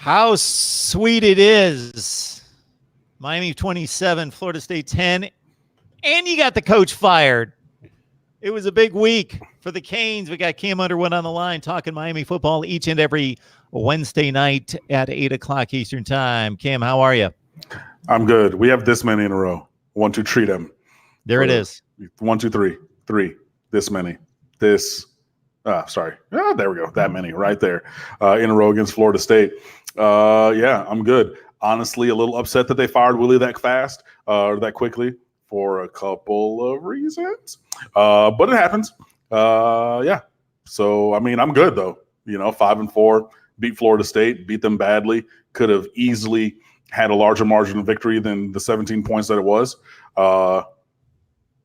How sweet it is. Miami 27, Florida State 10, and you got the coach fired. It was a big week for the Canes. We got Cam Underwood on the line talking Miami football each and every Wednesday night at 8 o'clock Eastern time. Cam, how are you? I'm good. We have this many in a row. Want to treat them. There it is. 1, 2, 3. 3. This many. This. Sorry. There we go. That many right there in a row against Florida State. Yeah, I'm good. Honestly, a little upset that they fired Willie that fast or that quickly for a couple of reasons. But it happens. Yeah. So, I mean, I'm good, though. 5-4, beat Florida State, beat them badly. Could have easily had a larger margin of victory than the 17 points that it was.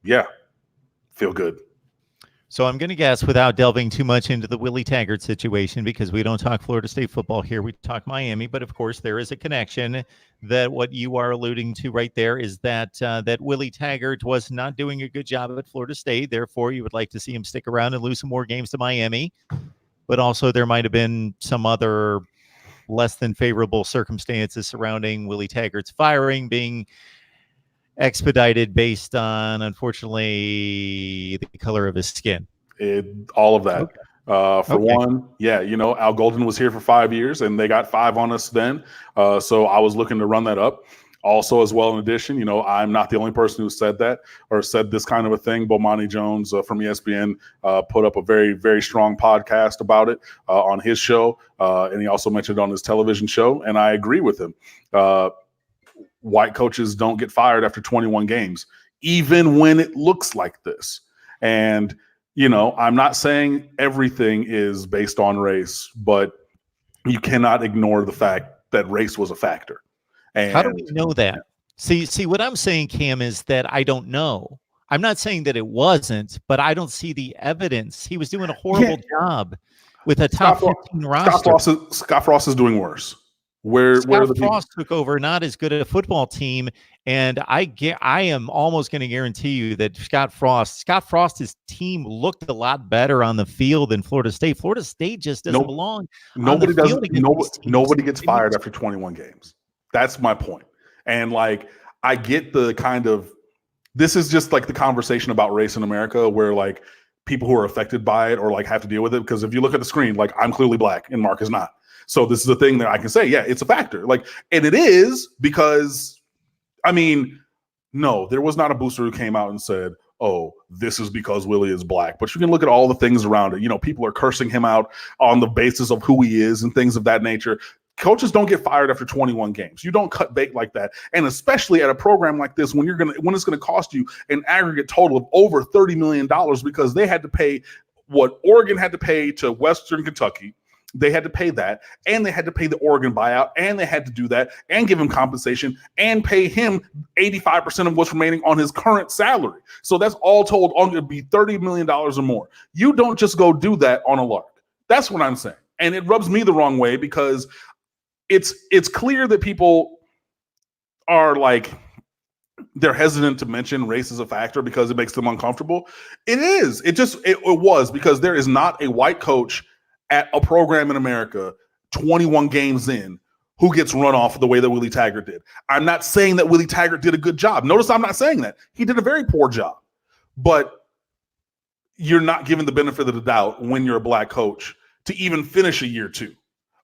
Yeah. Feel good. So I'm going to guess, without delving too much into the Willie Taggart situation, because we don't talk Florida State football here, we talk Miami. But of course, there is a connection that what you are alluding to right there is that that Willie Taggart was not doing a good job at Florida State. Therefore, you would like to see him stick around and lose some more games to Miami. But also, there might have been some other less than favorable circumstances surrounding Willie Taggart's firing being expedited based on, unfortunately, the color of his skin. All of that. Okay. One, yeah, Al Golden was here for 5 years, and they got 5 on us then. So I was looking to run that up. Also, as well, in addition, I'm not the only person who said that or said this kind of a thing. Bomani Jones from ESPN put up a very, very strong podcast about it on his show, and he also mentioned it on his television show, and I agree with him. White coaches don't get fired after 21 games, even when it looks like this. And, I'm not saying everything is based on race, but you cannot ignore the fact that race was a factor. And how do we know that? See, what I'm saying, Cam, is that I don't know. I'm not saying that it wasn't, but I don't see the evidence. He was doing a horrible job with a top 15 roster. Scott Frost is doing worse. Scott Frost took over not as good a football team, and I am almost going to guarantee you that Scott Frost's team looked a lot better on the field than Florida State. Florida State just doesn't belong. Nobody gets fired after 21 games. That's my point. And I get the kind of, this is just like the conversation about race in America where people who are affected by it or have to deal with it. Because if you look at the screen, I'm clearly black and Mark is not. So this is a thing that I can say, yeah, it's a factor. And it is because, no, there was not a booster who came out and said, oh, this is because Willie is black. But you can look at all the things around it. People are cursing him out on the basis of who he is and things of that nature. Coaches don't get fired after 21 games. You don't cut bait like that. And especially at a program like this, when it's going to cost you an aggregate total of over $30 million because they had to pay what Oregon had to pay to Western Kentucky. They had to pay that, and they had to pay the Oregon buyout, and they had to do that and give him compensation and pay him 85% of what's remaining on his current salary. So that's all told going to be $30 million or more. You don't just go do that on a lark. That's what I'm saying. And it rubs me the wrong way because it's clear that people are they're hesitant to mention race as a factor because it makes them uncomfortable. It is. It was because there is not a white coach at a program in America 21 games in who gets run off the way that Willie Taggart did. I'm not saying that Willie Taggart did a good job. Notice I'm not saying that. He did a very poor job. But you're not given the benefit of the doubt when you're a black coach to even finish a year 2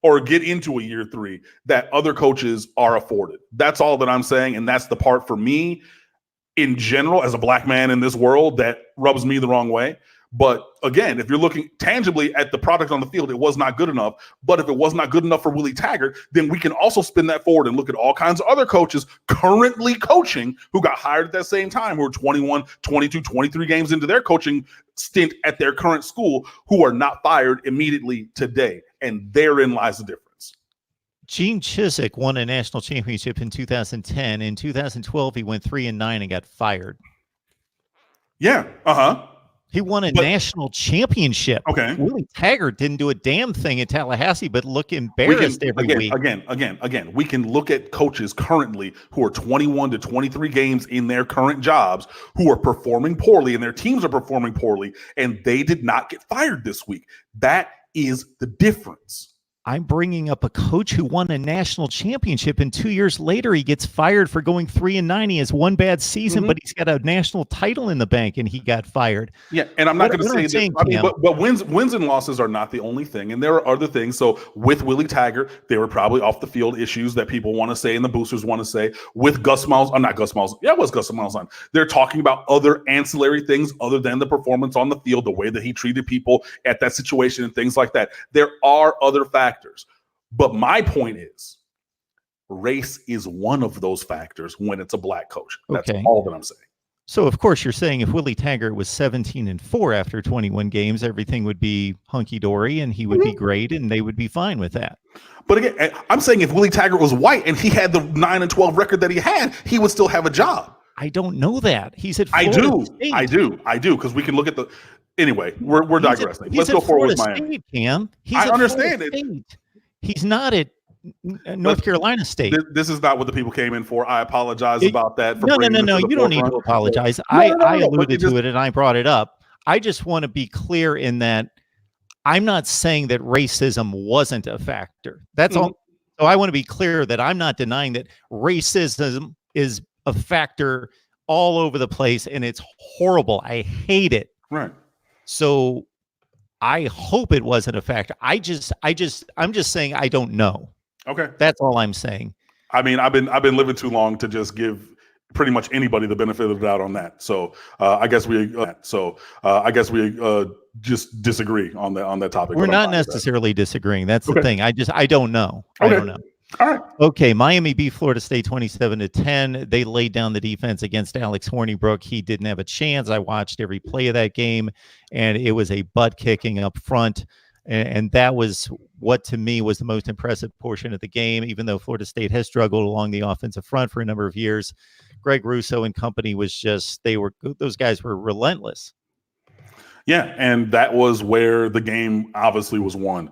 or get into a year 3 that other coaches are afforded. That's all that I'm saying, and that's the part for me in general as a black man in this world that rubs me the wrong way. But again, if you're looking tangibly at the product on the field, it was not good enough. But if it was not good enough for Willie Taggart, then we can also spin that forward and look at all kinds of other coaches currently coaching who got hired at that same time, who are 21, 22, 23 games into their coaching stint at their current school, who are not fired immediately today. And therein lies the difference. Gene Chizik won a national championship in 2010. In 2012, he went 3-9 and got fired. Yeah. He won a national championship. Okay. Willie Taggart didn't do a damn thing in Tallahassee, but look embarrassed every week. Again, we can look at coaches currently who are 21 to 23 games in their current jobs who are performing poorly and their teams are performing poorly, and they did not get fired this week. That is the difference. I'm bringing up a coach who won a national championship, and 2 years later he ggets fired for going 3-9. He has one bad season, but he's got a national title in the bank, and he got fired. Yeah, and I'm not going to say that. I mean, but wins and losses are not the only thing, and there are other things. So with Willie Taggart, there were probably off the field issues that people want to say and the boosters want to say. With Gus Miles, I'm not Gus Miles. Yeah, it was Gus Miles on. They're talking about other ancillary things other than the performance on the field, the way that he treated people at that situation and things like that. There are other factors. But my point is, race is one of those factors when it's a black coach. That's all that I'm saying. So, of course, you're saying if Willie Taggart was 17-4 after 21 games, everything would be hunky-dory and he would be great and they would be fine with that. But again, I'm saying if Willie Taggart was white and he had the 9-12 record that he had, he would still have a job. I don't know that. He's at Florida State. I do, because we can look at the... Anyway, we're digressing. Let's go forward with Miami. Cam. I understand it. He's not at North Carolina State. This is not what the people came in for. I apologize about that. No. You don't need to apologize. I alluded to it and I brought it up. I just want to be clear in that I'm not saying that racism wasn't a factor. That's all. So I want to be clear that I'm not denying that racism is a factor all over the place and it's horrible. I hate it. Right. So I hope it wasn't a factor. I'm just saying I don't know. Okay. That's all I'm saying. I mean, I've been living too long to just give pretty much anybody the benefit of the doubt on that. So I guess we just disagree on that topic. We're not necessarily disagreeing. That's the thing. I don't know. Okay. I don't know. All right. Okay. Miami beat Florida State 27-10. They laid down the defense against Alex Hornibrook. He didn't have a chance. I watched every play of that game, and it was a butt kicking up front. And that was what, to me, was the most impressive portion of the game, even though Florida State has struggled along the offensive front for a number of years. Greg Russo and company those guys were relentless. Yeah, and that was where the game obviously was won.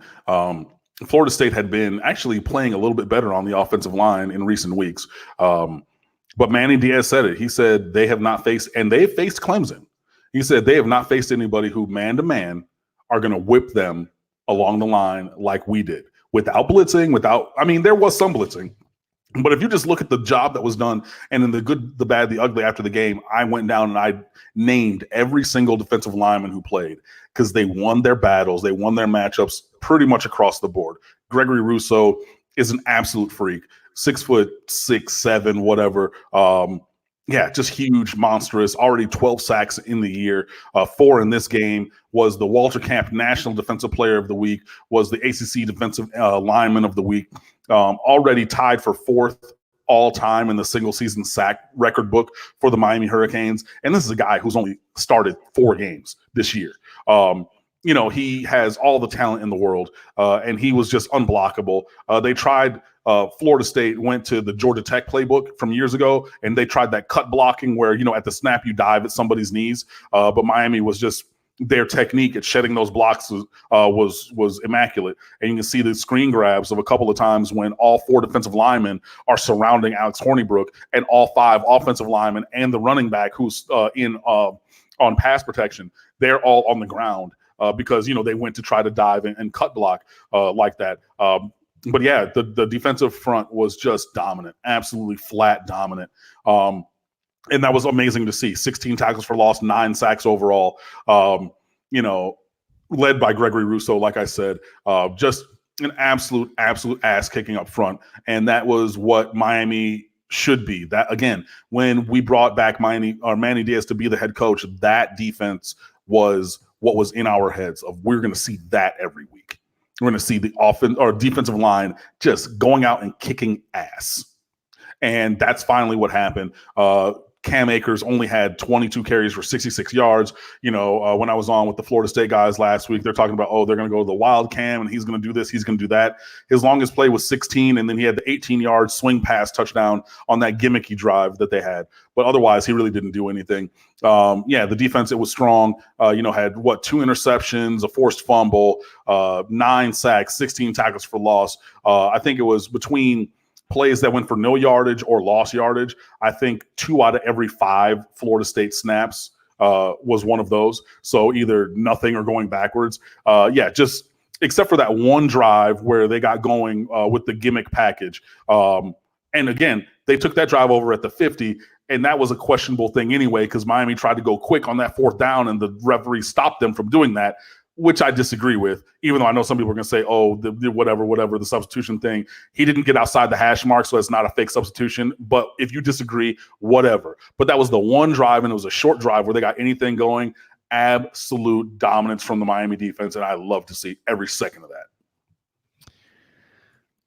Florida State had been actually playing a little bit better on the offensive line in recent weeks. But Manny Diaz said it. He said they have not faced, and they've faced Clemson. He said they have not faced anybody who man-to-man are going to whip them along the line like we did. Without blitzing, there was some blitzing. But if you just look at the job that was done, and in the good, the bad, the ugly after the game, I went down and I named every single defensive lineman who played because they won their battles. They won their matchups pretty much across the board. Gregory Russo is an absolute freak, 6'6", 6'7", whatever. Just huge, monstrous, already 12 sacks in the year, 4 in this game, was the Walter Camp National Defensive Player of the Week, was the ACC Defensive Lineman of the Week, already tied for 4th all-time in the single-season sack record book for the Miami Hurricanes. And this is a guy who's only started 4 games this year. He has all the talent in the world, and he was just unblockable. They tried Florida State went to the Georgia Tech playbook from years ago, and they tried that cut blocking where, at the snap you dive at somebody's knees. But Miami was just, their technique at shedding those blocks was immaculate. And you can see the screen grabs of a couple of times when all 4 defensive linemen are surrounding Alex Hornibrook, and all 5 offensive linemen and the running back who's on pass protection, they're all on the ground because, they went to try to dive and cut block like that. But yeah, the defensive front was just dominant, absolutely flat dominant. And that was amazing to see. 16 tackles for loss, 9 sacks overall, led by Gregory Russo, like I said, just an absolute ass kicking up front. And that was what Miami should be. That, again, when we brought back Manny Diaz to be the head coach, that defense was what was in our heads of we're going to see that every week. We're going to see the offense or defensive line just going out and kicking ass. And that's finally what happened. Cam Akers only had 22 carries for 66 yards. When I was on with the Florida State guys last week, they're talking about, they're going to go to the wild Cam and he's going to do this, he's going to do that. His longest play was 16, and then he had the 18-yard swing pass touchdown on that gimmicky drive that they had. But otherwise, he really didn't do anything. The defense, it was strong. Had 2 interceptions, a forced fumble, 9 sacks, 16 tackles for loss. I think it was between plays that went for no yardage or lost yardage. I think 2 out of every 5 Florida State snaps was one of those. So either nothing or going backwards. Just except for that one drive where they got going with the gimmick package. And again, they took that drive over at the 50, and that was a questionable thing anyway, because Miami tried to go quick on that 4th down, and the referee stopped them from doing that, which I disagree with, even though I know some people are going to say, oh, the whatever, the substitution thing. He didn't get outside the hash mark, so it's not a fake substitution. But if you disagree, whatever. But that was the one drive, and it was a short drive where they got anything going. Absolute dominance from the Miami defense, and I love to see every second of that.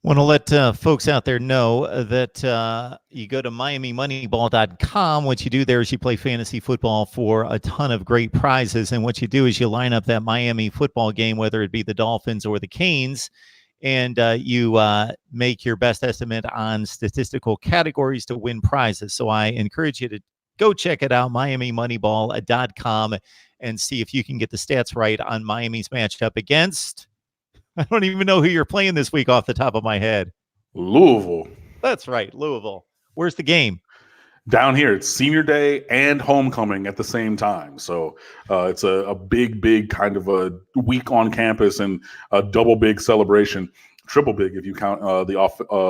Want to let folks out there know that you go to MiamiMoneyball.com. What you do there is you play fantasy football for a ton of great prizes. And what you do is you line up that Miami football game, whether it be the Dolphins or the Canes, and you make your best estimate on statistical categories to win prizes. So I encourage you to go check it out, MiamiMoneyball.com, and see if you can get the stats right on Miami's matchup against... I don't even know who you're playing this week off the top of my head. Louisville. That's right, Louisville. Where's the game? Down here. It's senior day and homecoming at the same time. So it's a big kind of a week on campus and a double big celebration. Triple big if you count the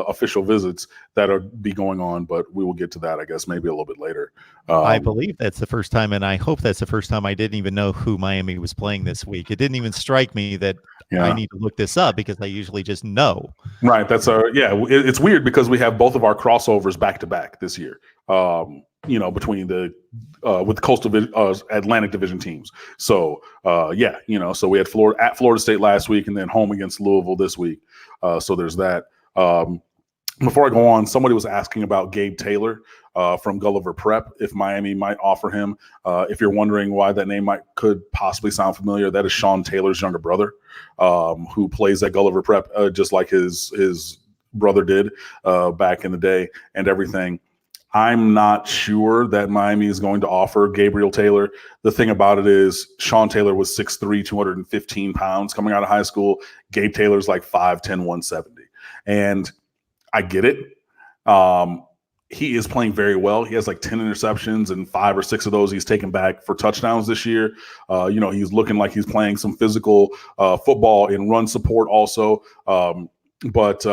official visits that are be going on, but we will get to that, I guess, maybe a little bit later. I believe that's the first time, and I hope that's the first time I didn't even know who Miami was playing this week. It didn't even strike me that I need to look this up because I usually just know. Right. That's it's weird because we have both of our crossovers back to back this year. Between the with the Coastal Atlantic Division teams. So so we had Florida at Florida State last week and then home against Louisville this week. So there's that. Before I go on, somebody was asking about Gabe Taylor from Gulliver Prep, if Miami might offer him. If you're wondering why that name could possibly sound familiar, that is Sean Taylor's younger brother, who plays at Gulliver Prep just like his brother did back in the day and everything. I'm not sure that Miami is going to offer Gabriel Taylor. The thing about it is Sean Taylor was 6'3", 215 pounds coming out of high school. Gabe Taylor's like 5'10", 170. And I get it. He is playing very well. He has like 10 interceptions, and 5 or 6 of those he's taken back for touchdowns this year. He's looking like he's playing some physical football in run support also. But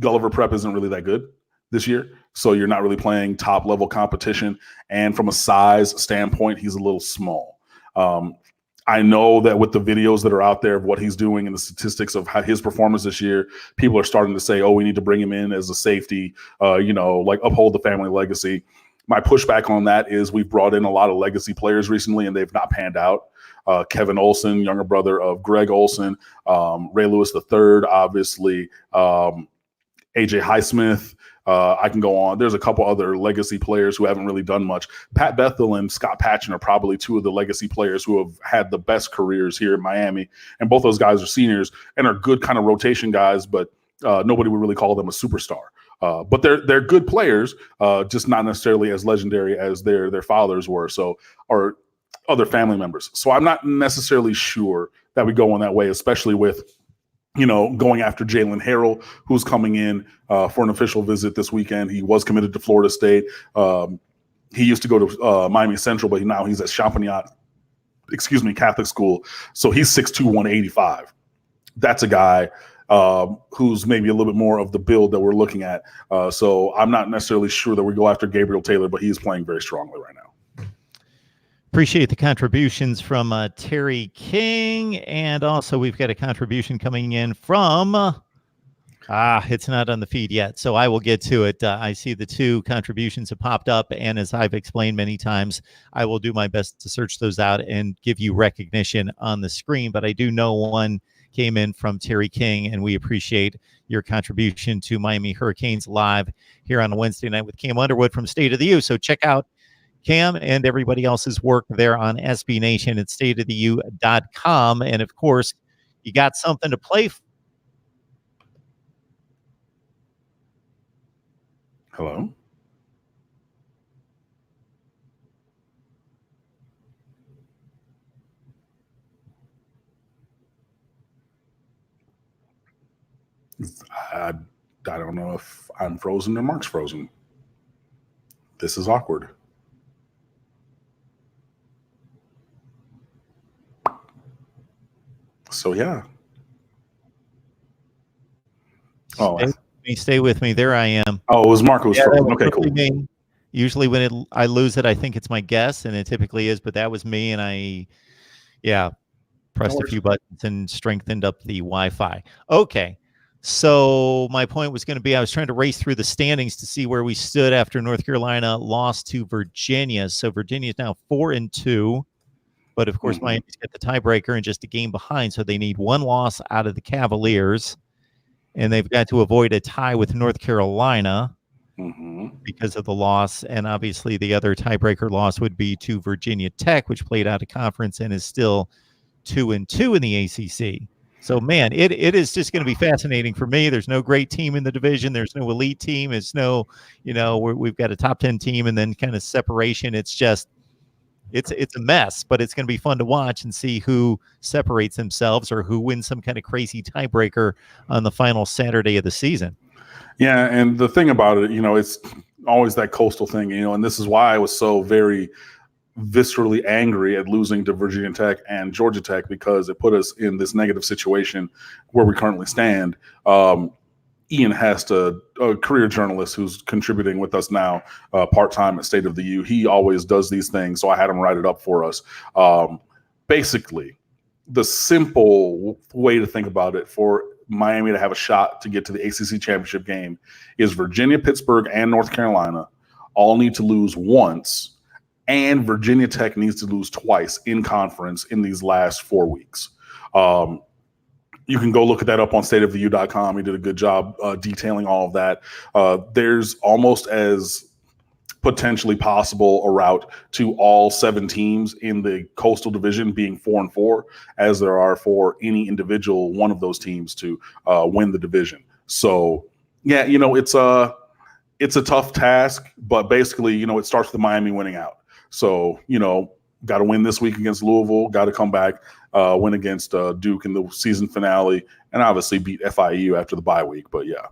Gulliver Prep isn't really that good this year. So you're not really playing top level competition. And from a size standpoint, he's a little small. I know that with the videos that are out there of what he's doing and the statistics of how his performance this year, people are starting to say, oh, we need to bring him in as a safety, like uphold the family legacy. My pushback on that is we've brought in a lot of legacy players recently and they've not panned out. Kevin Olsen, younger brother of Greg Olsen, Ray Lewis III, obviously, AJ Highsmith. I can go on. There's a couple other legacy players who haven't really done much. Pat Bethel and Scott Patchen are probably 2 of the legacy players who have had the best careers here in Miami. And both those guys are seniors and are good kind of rotation guys, but nobody would really call them a superstar. But they're good players, just not necessarily as legendary as their fathers were, or other family members. So I'm not necessarily sure that we go in that way, especially with going after Jalen Harrell, who's coming in for an official visit this weekend. He was committed to Florida State. He used to go to Miami Central, but now he's at Champagnat, Catholic school. So he's 6'2", 185. That's a guy who's maybe a little bit more of the build that we're looking at. So I'm not necessarily sure that we go after Gabriel Taylor, but he's playing very strongly right now. Appreciate the contributions from Terry King. And also we've got a contribution coming in from, it's not on the feed yet, so I will get to it. I see the 2 contributions have popped up. And as I've explained many times, I will do my best to search those out and give you recognition on the screen. But I do know one came in from Terry King, and we appreciate your contribution to Miami Hurricanes Live here on a Wednesday night with Cam Underwood from State of the U. So check out Cam and everybody else's work there on SB Nation at stateoftheu.com. And of course, you got something to play for. Hello? I don't know if I'm frozen or Mark's frozen. This is awkward. So yeah. Oh, Stay with me. There I am. Oh, it was Marco's phone. Okay, cool. Me. Usually when I lose it, I think it's my guess, and it typically is, but that was me, and I pressed a few buttons and strengthened up the Wi-Fi. Okay. So my point was going to be, I was trying to race through the standings to see where we stood after North Carolina lost to Virginia. So Virginia is now 4-2, but of course Miami's got the tiebreaker and just a game behind, so they need one loss out of the Cavaliers, and they've got to avoid a tie with North Carolina because of the loss, and obviously the other tiebreaker loss would be to Virginia Tech, which played out of conference and is still 2-2 in the ACC. So, man, it is just going to be fascinating for me. There's no great team in the division. There's no elite team. It's no, we've got a top 10 team and then kind of separation. It's just, it's a mess, but it's going to be fun to watch and see who separates themselves or who wins some kind of crazy tiebreaker on the final Saturday of the season. Yeah, and the thing about it, it's always that coastal thing, and this is why I was so very viscerally angry at losing to Virginia Tech and Georgia Tech, because it put us in this negative situation where we currently stand. Ian Hesta, a career journalist who's contributing with us now part-time at State of the U, he always does these things, so I had him write it up for us. Basically, the simple way to think about it for Miami to have a shot to get to the ACC championship game is Virginia, Pittsburgh, and North Carolina all need to lose once, and Virginia Tech needs to lose twice in conference in these last 4 weeks. You can go look at that up on stateoftheu.com. He did a good job detailing all of that. There's almost as potentially possible a route to all 7 teams in the Coastal Division being 4-4 as there are for any individual one of those teams to win the division. So, yeah, it's a tough task, but basically, it starts with Miami winning out. So, got to win this week against Louisville, got to come back, win against Duke in the season finale, and obviously beat FIU after the bye week. But yeah.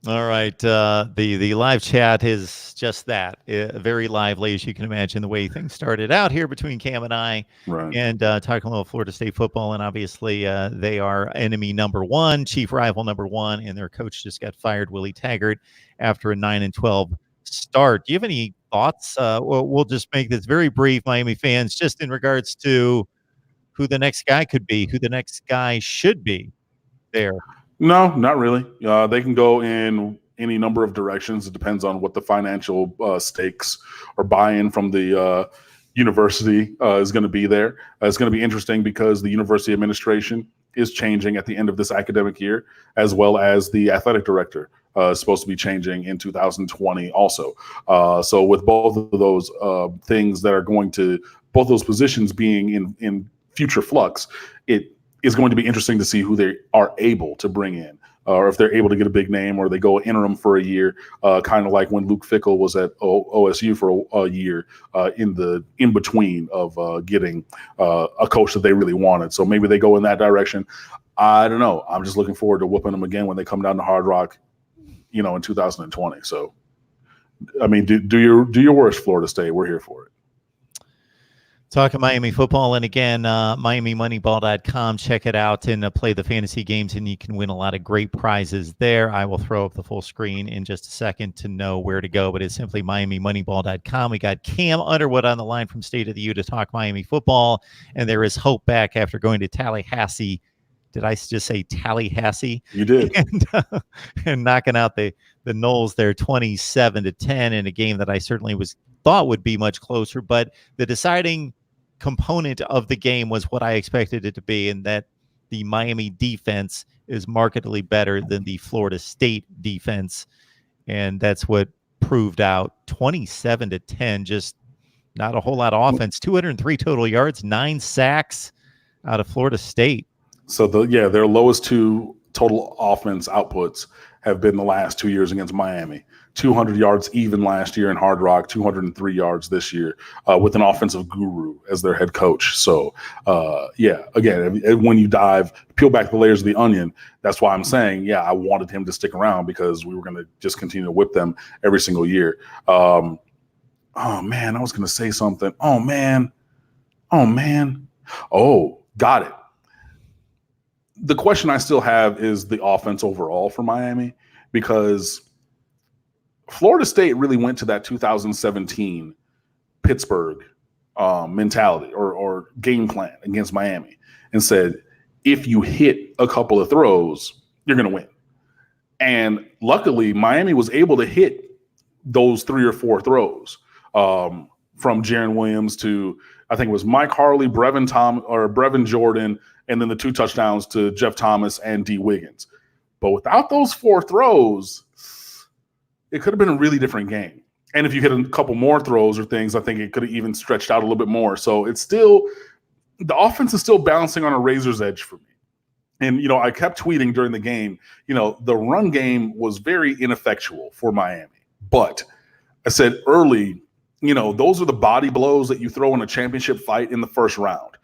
All right. The live chat is just that, very lively, as you can imagine, the way things started out here between Cam and I, right, and talking a little Florida State football. And obviously they are enemy number one, chief rival number one, and their coach just got fired, Willie Taggart, after a 9-12 start. Do you have any thoughts? We'll just make this very brief, Miami fans, just in regards to who the next guy could be, who the next guy should be there. No, not really. They can go in any number of directions. It depends on what the financial stakes or buy-in from the university is going to be there. It's going to be interesting because the university administration is changing at the end of this academic year, as well as the athletic director is supposed to be changing in 2020 also. So with both of those things that are going to, both those positions being in future flux, it is going to be interesting to see who they are able to bring in, or if they're able to get a big name, or they go interim for a year, kind of like when Luke Fickell was at OSU for a year in between of getting a coach that they really wanted. So maybe they go in that direction. I don't know. I'm just looking forward to whooping them again when they come down to Hard Rock, in 2020. So, I mean, do your worst, Florida State. We're here for it. Talking Miami football, and again, MiamiMoneyball.com. Check it out and play the fantasy games, and you can win a lot of great prizes there. I will throw up the full screen in just a second to know where to go, but it's simply MiamiMoneyball.com. We got Cam Underwood on the line from State of the U to talk Miami football, and there is hope back after going to Tallahassee. Did I just say Tallahassee? You did. And knocking out the Noles there 27-10 in a game that I certainly thought would be much closer, but the deciding component of the game was what I expected it to be, and that the Miami defense is markedly better than the Florida State defense, and that's what proved out. 27-10, just not a whole lot of offense. 203 total yards, 9 sacks out of Florida State. So their lowest 2 total offense outputs have been the last 2 years against Miami. 200 yards even last year in Hard Rock, 203 yards this year with an offensive guru as their head coach. So, again, when you peel back the layers of the onion, that's why I'm saying, I wanted him to stick around, because we were going to just continue to whip them every single year. Oh, man, I was going to say something. Oh, man. Oh, Got it. The question I still have is the offense overall for Miami, because Florida State really went to that 2017 Pittsburgh mentality or game plan against Miami and said, if you hit a couple of throws, you're going to win. And luckily, Miami was able to hit those 3 or 4 throws from Jaron Williams to, I think it was Mike Harley, Breven Jordan, and then the 2 touchdowns to Jeff Thomas and D. Wiggins. But without those 4 throws, it could have been a really different game. And if you hit a couple more throws or things, I think it could have even stretched out a little bit more. So it's still, the offense is still bouncing on a razor's edge for me. And, I kept tweeting during the game, the run game was very ineffectual for Miami. But I said early, those are the body blows that you throw in a championship fight in the first round.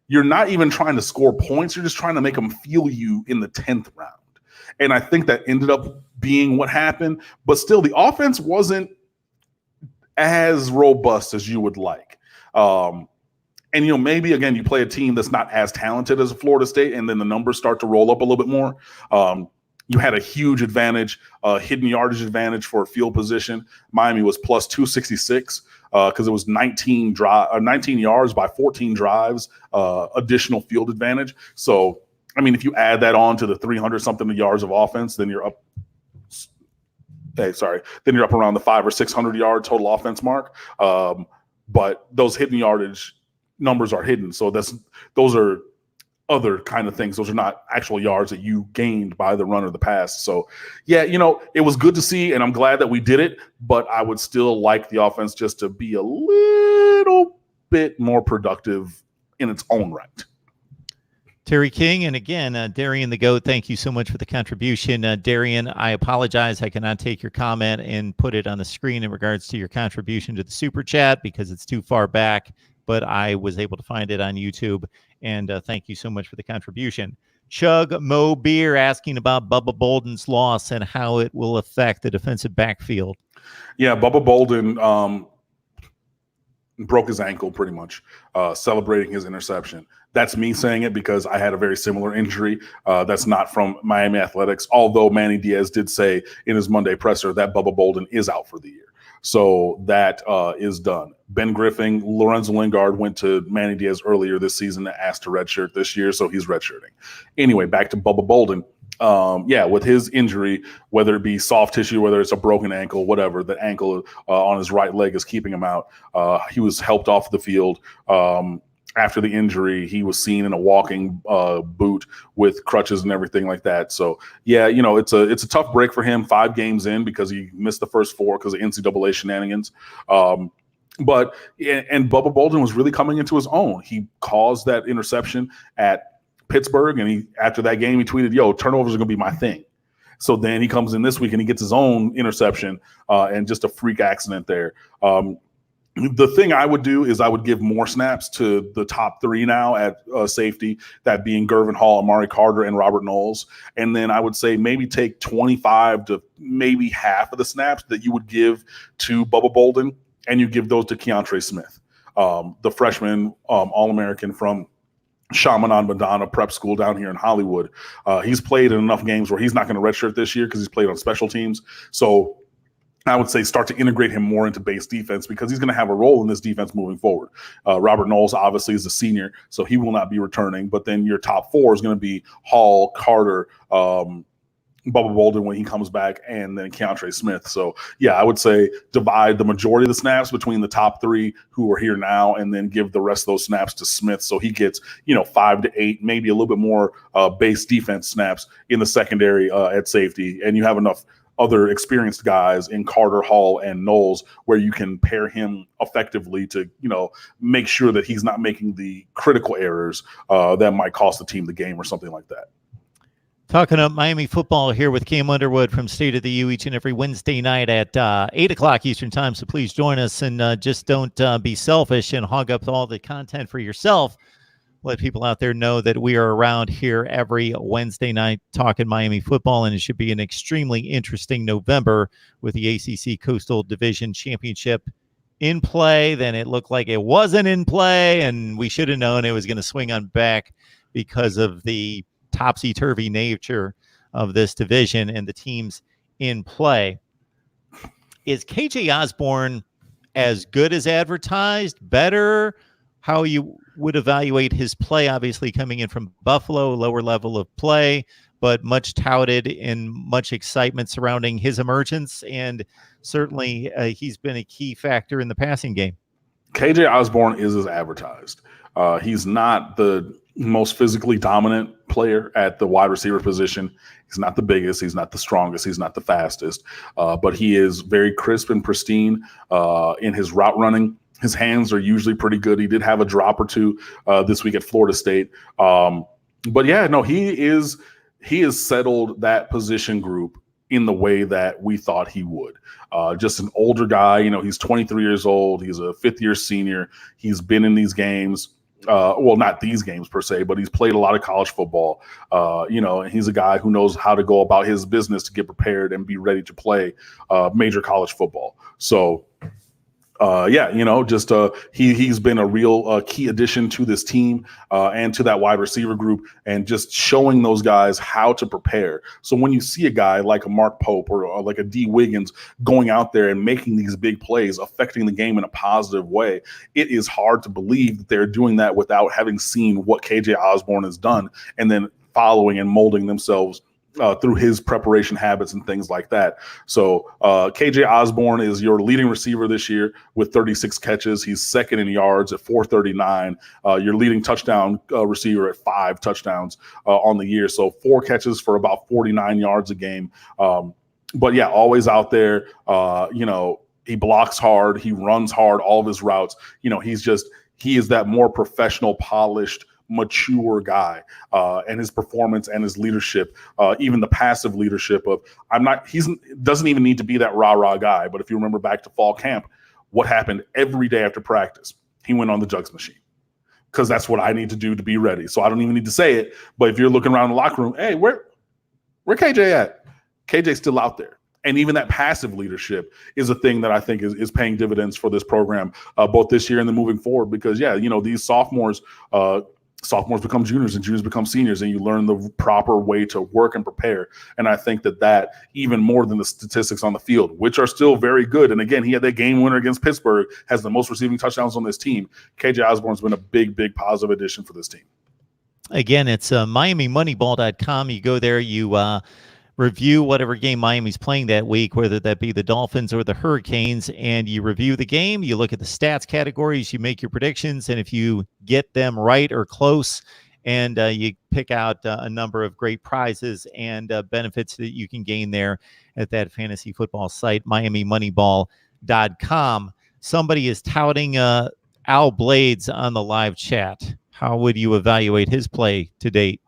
You're not even trying to score points. You're just trying to make them feel you in the 10th round. And I think that ended up being what happened. But still, the offense wasn't as robust as you would like. And, maybe, again, you play a team that's not as talented as Florida State, and then the numbers start to roll up a little bit more. You had a huge advantage, hidden yardage advantage for field position. Miami was plus 266 because it was 19 yards by 14 drives, additional field advantage. So, I mean, if you add that on to the 300-something yards of offense, then you're up. Then you're up around the 500 or 600 yard total offense mark. But those hidden yardage numbers are hidden. So those are other kind of things. Those are not actual yards that you gained by the run or the pass. So, yeah, it was good to see, and I'm glad that we did it, but I would still like the offense just to be a little bit more productive in its own right. Terry King, and again, Darian the GOAT, thank you so much for the contribution. Darian, I apologize. I cannot take your comment and put it on the screen in regards to your contribution to the Super Chat because it's too far back, but I was able to find it on YouTube, and thank you so much for the contribution. Chug Mo Beer asking about Bubba Bolden's loss and how it will affect the defensive backfield. Yeah, Bubba Bolden broke his ankle pretty much, celebrating his interception. That's me saying it because I had a very similar injury. That's not from Miami Athletics, although Manny Diaz did say in his Monday presser that Bubba Bolden is out for the year. So that is done. Ben Griffin, Lorenzo Lingard went to Manny Diaz earlier this season and asked to redshirt this year, so he's redshirting. Anyway, back to Bubba Bolden. With his injury, whether it be soft tissue, whether it's a broken ankle, whatever, the ankle on his right leg is keeping him out. He was helped off the field. After the injury, he was seen in a walking boot with crutches and everything like that. So, yeah, it's a tough break for him 5 games in because he missed the first 4 because of NCAA shenanigans. But Bubba Bolden was really coming into his own. He caused that interception at Pittsburgh, and after that game, he tweeted, "Yo, turnovers are going to be my thing." So then he comes in this week and he gets his own interception and just a freak accident there. The thing I would do is I would give more snaps to the top 3 now at safety, that being Gervin Hall, Amari Carter, and Robert Knowles. And then I would say maybe take 25 to maybe half of the snaps that you would give to Bubba Bolden, and you give those to Keontre Smith, the freshman All-American from Chaminade Madonna prep school down here in Hollywood. He's played in enough games where he's not going to redshirt this year because he's played on special teams. So I would say start to integrate him more into base defense because he's going to have a role in this defense moving forward. Robert Knowles obviously is a senior, so he will not be returning. But then your top 4 is going to be Hall, Carter, Bubba Bolden when he comes back, and then Keontre Smith. So, yeah, I would say divide the majority of the snaps between the top 3 who are here now, and then give the rest of those snaps to Smith so he gets 5 to 8, maybe a little bit more base defense snaps in the secondary at safety, and you have enough other experienced guys in Carter, Hall, and Knowles where you can pair him effectively to, make sure that he's not making the critical errors that might cost the team the game or something like that. Talking up Miami football here with Cam Underwood from State of the U each and every Wednesday night at 8 o'clock Eastern time. So please join us and just don't be selfish and hog up all the content for yourself. Let people out there know that we are around here every Wednesday night talking Miami football, and it should be an extremely interesting November with the ACC Coastal Division Championship in play, then it looked like it wasn't in play, and we should have known it was going to swing on back because of the topsy-turvy nature of this division and the teams in play. Is KJ Osborne as good as advertised? Better? How you would evaluate his play? Obviously coming in from Buffalo, lower level of play, but much touted and much excitement surrounding his emergence. And certainly he's been a key factor in the passing game. KJ Osborne is as advertised. He's not the most physically dominant player at the wide receiver position. He's not the biggest. He's not the strongest. He's not the fastest. But he is very crisp and pristine in his route running. His hands are usually pretty good. He did have a drop or two this week at Florida State. But yeah, no, he has settled that position group in the way that we thought he would. Just an older guy, he's 23 years old. He's a fifth-year senior. He's been in these games. Well, not these games per se, but he's played a lot of college football. And he's a guy who knows how to go about his business to get prepared and be ready to play major college football. So, he's been a real key addition to this team and to that wide receiver group, and just showing those guys how to prepare. So when you see a guy like a Mark Pope or like a D. Wiggins going out there and making these big plays, affecting the game in a positive way, it is hard to believe that they're doing that without having seen what KJ Osborne has done and then following and molding themselves through his preparation habits and things like that. So KJ Osborne is your leading receiver this year with 36 catches. He's second in yards at 439. Your leading touchdown receiver at 5 touchdowns on the year. So 4 catches for about 49 yards a game. But yeah, always out there. He blocks hard. He runs hard. All of his routes. He is that more professional, polished, mature guy, and his performance and his leadership, even the passive leadership of he doesn't even need to be that rah-rah guy. But if you remember back to fall camp, what happened every day after practice? He went on the jugs machine, because that's what I need to do to be ready. So I don't even need to say it. But if you're looking around the locker room, hey, where KJ at? KJ's still out there. And even that passive leadership is a thing that I think is paying dividends for this program, both this year and then moving forward. Because, these sophomores become juniors and juniors become seniors, and you learn the proper way to work and prepare. And I think that even more than the statistics on the field, which are still very good. And again, he had that game winner against Pittsburgh, has the most receiving touchdowns on this team. KJ Osborne's been a big, big positive addition for this team. Again, it's MiamiMoneyball.com. You go there, you review whatever game Miami's playing that week, whether that be the Dolphins or the Hurricanes, and you review the game, you look at the stats categories, you make your predictions, and if you get them right or close, and you pick out a number of great prizes and benefits that you can gain there at that fantasy football site, MiamiMoneyball.com. Somebody is touting Al Blades on the live chat. How would you evaluate his play to date?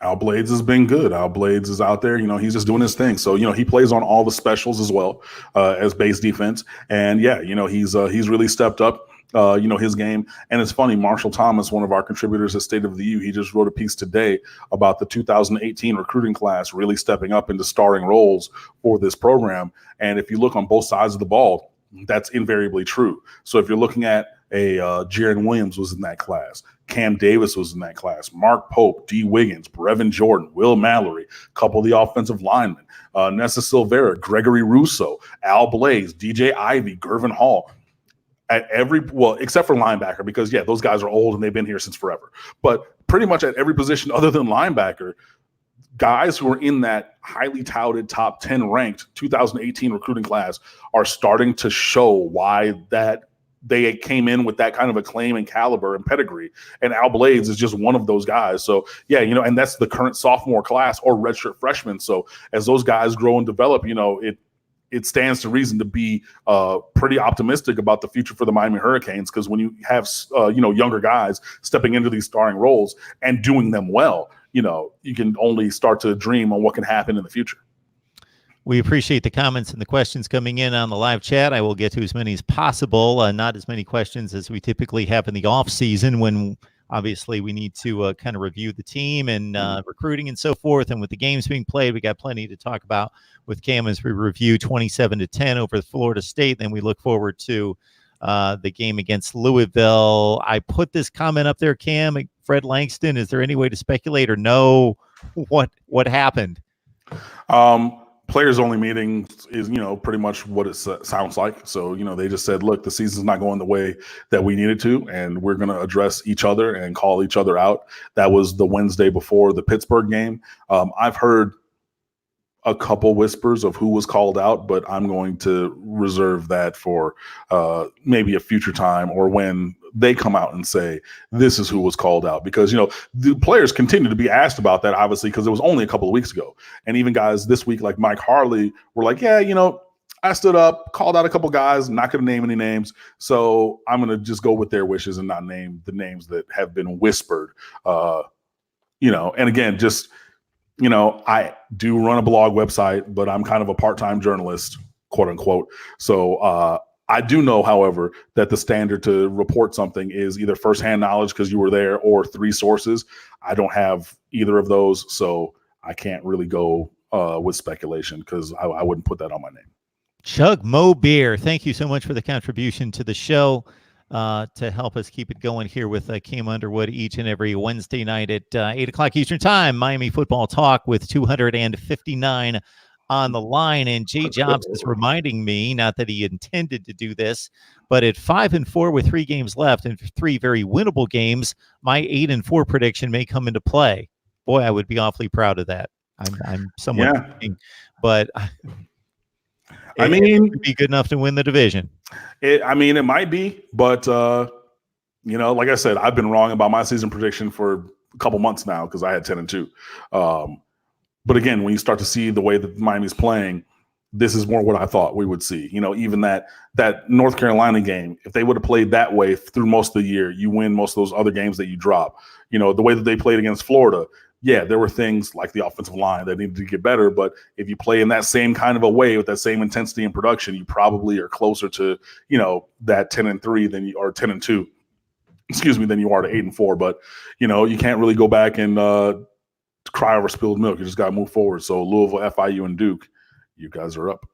Al Blades has been good. Al Blades is out there. He's just doing his thing. So, he plays on all the specials as well as base defense. And yeah, he's really stepped up, his game. And it's funny, Marshall Thomas, one of our contributors at State of the U, he just wrote a piece today about the 2018 recruiting class really stepping up into starring roles for this program. And if you look on both sides of the ball, that's invariably true. So if you're looking at Jaron Williams was in that class, Cam Davis was in that class, Mark Pope, D. Wiggins, Breven Jordan, Will Mallory, a couple of the offensive linemen, Nessa Silvera, Gregory Russo, Al Blades, DJ Ivey, Gervin Hall. Except for linebacker, because those guys are old and they've been here since forever. But pretty much at every position other than linebacker, guys who are in that highly touted top 10 ranked 2018 recruiting class are starting to show why that they came in with that kind of acclaim and caliber and pedigree. And Al Blades is just one of those guys. So and that's the current sophomore class or redshirt freshman. So as those guys grow and develop, it stands to reason to be pretty optimistic about the future for the Miami Hurricanes, because when you have younger guys stepping into these starring roles and doing them well, you can only start to dream on what can happen in the future. We appreciate the comments and the questions coming in on the live chat. I will get to as many as possible, not as many questions as we typically have in the off season, when obviously we need to kind of review the team and recruiting and so forth. And with the games being played, we got plenty to talk about with Cam as we review 27-10 over Florida State. Then we look forward to the game against Louisville. I put this comment up there, Cam. Fred Langston, is there any way to speculate or know what happened? Players only meeting is, pretty much what it sounds like. So, they just said, look, the season's not going the way that we needed to, and we're going to address each other and call each other out. That was the Wednesday before the Pittsburgh game. I've heard a couple whispers of who was called out, but I'm going to reserve that for maybe a future time, or when they come out and say this is who was called out, because the players continue to be asked about that, obviously, because it was only a couple of weeks ago. And even guys this week like Mike Harley were like, yeah, I stood up, called out a couple guys, not going to name any names, so I'm going to just go with their wishes and not name the names that have been whispered. And again, just I do run a blog website, but I'm kind of a part-time journalist, quote unquote. So I do know, however, that the standard to report something is either firsthand knowledge because you were there, or 3 sources. I don't have either of those, so I can't really go with speculation, because I wouldn't put that on my name. Chug Mo Beer, thank you so much for the contribution to the show. To help us keep it going here with Cam Underwood each and every Wednesday night at 8 o'clock Eastern Time. Miami Football Talk with 259 on the line. And Jay Jobs is reminding me, not that he intended to do this, but at 5-4 with 3 games left and 3 very winnable games, my 8-4 prediction may come into play. Boy, I would be awfully proud of that. I'm somewhat thinking, but it would be good enough to win the division. It might be, but like I said, I've been wrong about my season prediction for a couple months now, because I had 10-2. But again, when you start to see the way that Miami's playing, this is more what I thought we would see. Even that North Carolina game, if they would have played that way through most of the year, you win most of those other games that you drop. The way that they played against Florida, there were things like the offensive line that needed to get better. But if you play in that same kind of a way with that same intensity and production, you probably are closer to, that 10-3 than you are 10-2, than you are to 8-4. But, you can't really go back and cry over spilled milk. You just got to move forward. So Louisville, FIU, and Duke, you guys are up.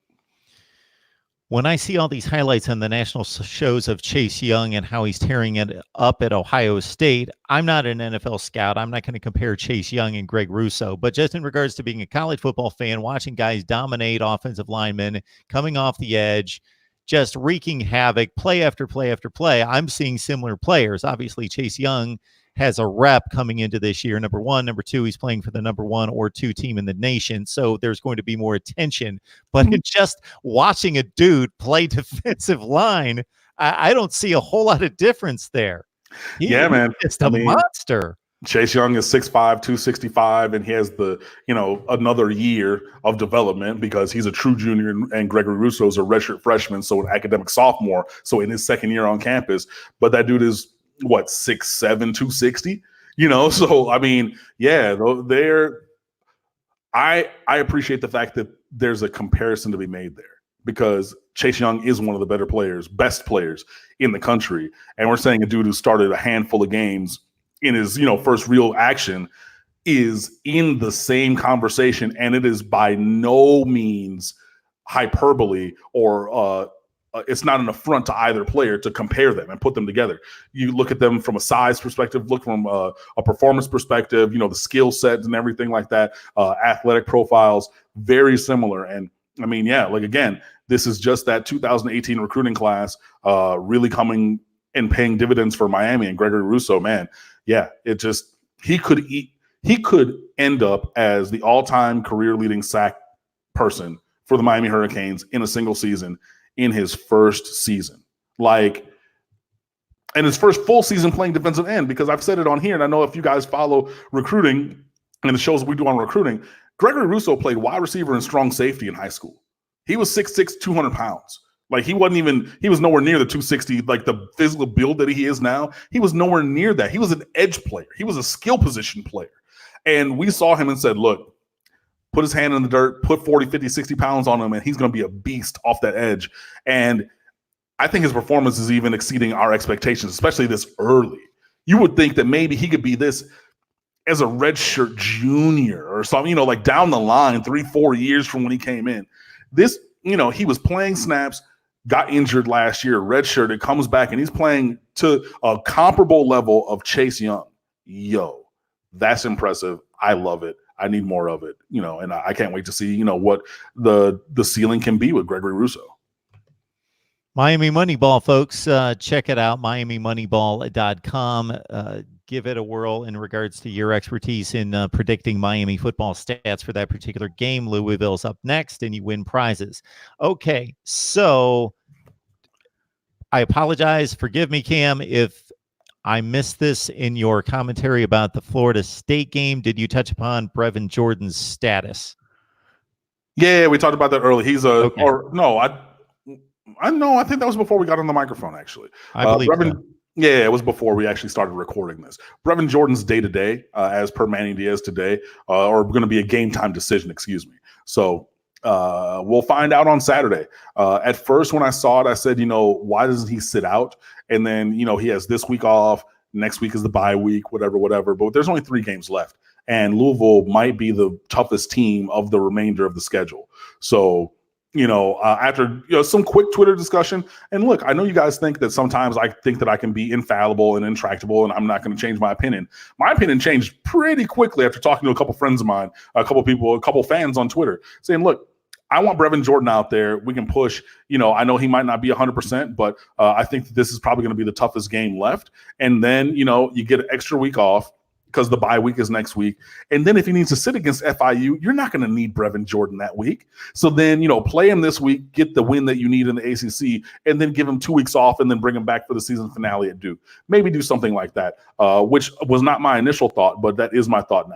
When I see all these highlights on the national shows of Chase Young and how he's tearing it up at Ohio State, I'm not an NFL scout. I'm not going to compare Chase Young and Greg Rousseau, but just in regards to being a college football fan, watching guys dominate offensive linemen, coming off the edge, just wreaking havoc, play after play after play, I'm seeing similar players. Obviously, Chase Young has a rep coming into this year. Number 1, number 2, he's playing for the number 1 or 2 team in the nation. So there's going to be more attention, but in just watching a dude play defensive line, I don't see a whole lot of difference there. Man. It's a monster. Chase Young is 6'5", 265, and he has another year of development because he's a true junior, and Gregory Rousseau is a redshirt freshman, so an academic sophomore, so in his second year on campus. But that dude is 6'7", 260, so I appreciate the fact that there's a comparison to be made there, because Chase Young is one of the better players, best players in the country, and we're saying a dude who started a handful of games in his first real action is in the same conversation, and it is by no means hyperbole or it's not an affront to either player to compare them and put them together. You look at them from a size perspective, look from a performance perspective, the skill sets and everything like that, athletic profiles, very similar. And again, this is just that 2018 recruiting class really coming and paying dividends for Miami. And Gregory Rousseau, man, he could end up as the all-time career leading sack person for the Miami Hurricanes in a single season, in his first season, and his first full season playing defensive end, because I've said it on here, and I know if you guys follow recruiting and the shows we do on recruiting, Gregory Rousseau played wide receiver and strong safety in high school. He was 6'6", 200 pounds. He was nowhere near the 260, the physical build that he is now. He was nowhere near that. He was an edge player. He was a skill position player. And we saw him and said, look, put his hand in the dirt, put 40, 50, 60 pounds on him, and he's going to be a beast off that edge. And I think his performance is even exceeding our expectations, especially this early. You would think that maybe he could be this as a redshirt junior or something, down the line, 3-4 years from when he came in. This, he was playing snaps, got injured last year, redshirted, comes back, and he's playing to a comparable level of Chase Young. Yo, that's impressive. I love it. I need more of it, and I can't wait to see, what the ceiling can be with Gregory Rousseau. Miami Moneyball, folks. Check it out, MiamiMoneyball.com. Give it a whirl in regards to your expertise in predicting Miami football stats for that particular game. Louisville's up next, and you win prizes. Okay, so I apologize. Forgive me, Cam, if I missed this in your commentary about the Florida State game. Did you touch upon Breven Jordan's status? Yeah, we talked about that earlier. He's okay. I think that was before we got on the microphone, actually. I believe so. Yeah, it was before we actually started recording this. Breven Jordan's day-to-day, as per Manny Diaz today, or going to be a game-time decision, excuse me. So we'll find out on Saturday. At first, when I saw it, I said, why doesn't he sit out? And then, he has this week off. Next week is the bye week, whatever. But there's only 3 games left. And Louisville might be the toughest team of the remainder of the schedule. So, after some quick Twitter discussion, and look, I know you guys think that sometimes I think that I can be infallible and intractable, and I'm not going to change my opinion. My opinion changed pretty quickly after talking to a couple friends of mine, a couple fans on Twitter, saying, look, I want Breven Jordan out there. We can push. I know he might not be 100%, but I think that this is probably going to be the toughest game left. And then, you get an extra week off because the bye week is next week. And then if he needs to sit against FIU, you're not going to need Breven Jordan that week. So then, play him this week, get the win that you need in the ACC, and then give him 2 weeks off and then bring him back for the season finale at Duke. Maybe do something like that, which was not my initial thought, but that is my thought now.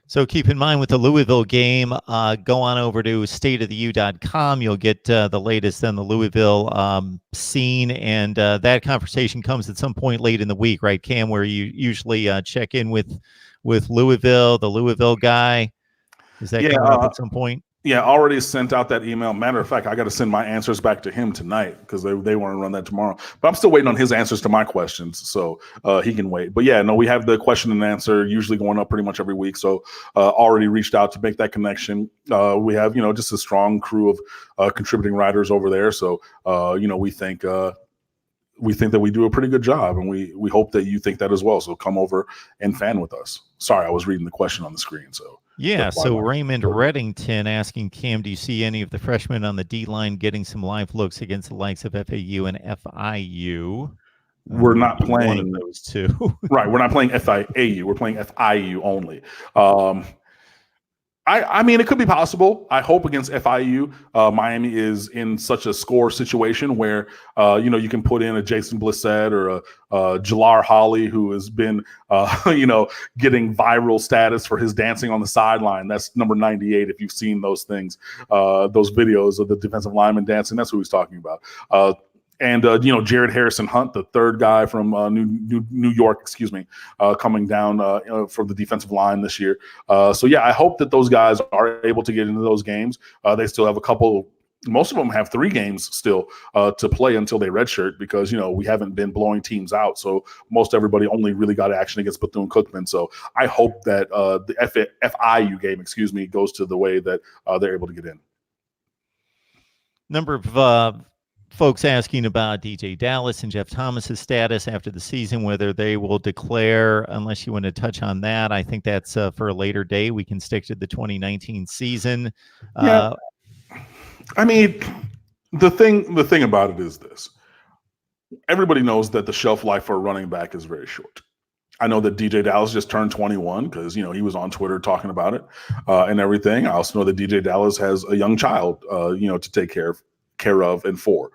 So keep in mind with the Louisville game, go on over to stateoftheu.com. You'll get the latest on the Louisville scene, and that conversation comes at some point late in the week, right, Cam, where you usually check in with Louisville, the Louisville guy. Is that coming up at some point? Yeah, already sent out that email. Matter of fact, I got to send my answers back to him tonight because they want to run that tomorrow. But I'm still waiting on his answers to my questions, so he can wait. But yeah, no, we have the question and answer usually going up pretty much every week. So already reached out to make that connection. We have just a strong crew of contributing writers over there. So we think that we do a pretty good job, and we hope that you think that as well. So come over and fan with us. Sorry, I was reading the question on the screen. So. Yeah, so Raymond Reddington asking Cam, do you see any of the freshmen on the D-line getting some live looks against the likes of FAU and FIU? We're not playing one of those two. Right, we're not playing FIAU. We're playing FIU only. I mean, it could be possible. I hope against FIU, Miami is in such a score situation where, you can put in a Jason Blissett or a Jalar Holly, who has been, getting viral status for his dancing on the sideline. That's number 98. If you've seen those things, those videos of the defensive lineman dancing, that's what he's talking about. And Jared Harrison Hunt, the third guy from New York, coming down from the defensive line this year. So yeah, I hope that those guys are able to get into those games. They still have a couple. Most of them have 3 games still to play until they redshirt because we haven't been blowing teams out. So most everybody only really got action against Bethune-Cookman. So I hope that the FIU game, goes to the way that they're able to get in. Number of folks asking about DJ Dallas and Jeff Thomas's status after the season, whether they will declare, unless you want to touch on that. I think that's for a later day. We can stick to the 2019 season. Yeah. I mean, the thing about it is this. Everybody knows that the shelf life for a running back is very short. I know that DJ Dallas just turned 21 because, he was on Twitter talking about it and everything. I also know that DJ Dallas has a young child, to take care of and for.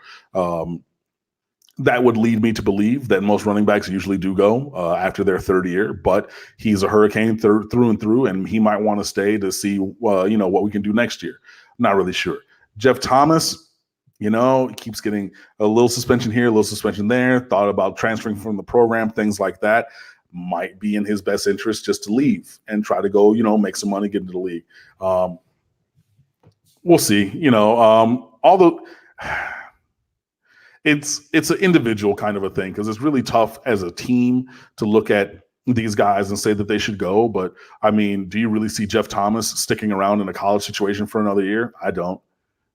That would lead me to believe that most running backs usually do go after their third year, but he's a Hurricane through and through, and he might want to stay to see, what we can do next year. Not really sure. Jeff Thomas, he keeps getting a little suspension here, a little suspension there, thought about transferring from the program, things like that. Might be in his best interest just to leave and try to go, make some money, get into the league. We'll see, although it's an individual kind of a thing because it's really tough as a team to look at these guys and say that they should go. But I mean, do you really see Jeff Thomas sticking around in a college situation for another year? I don't.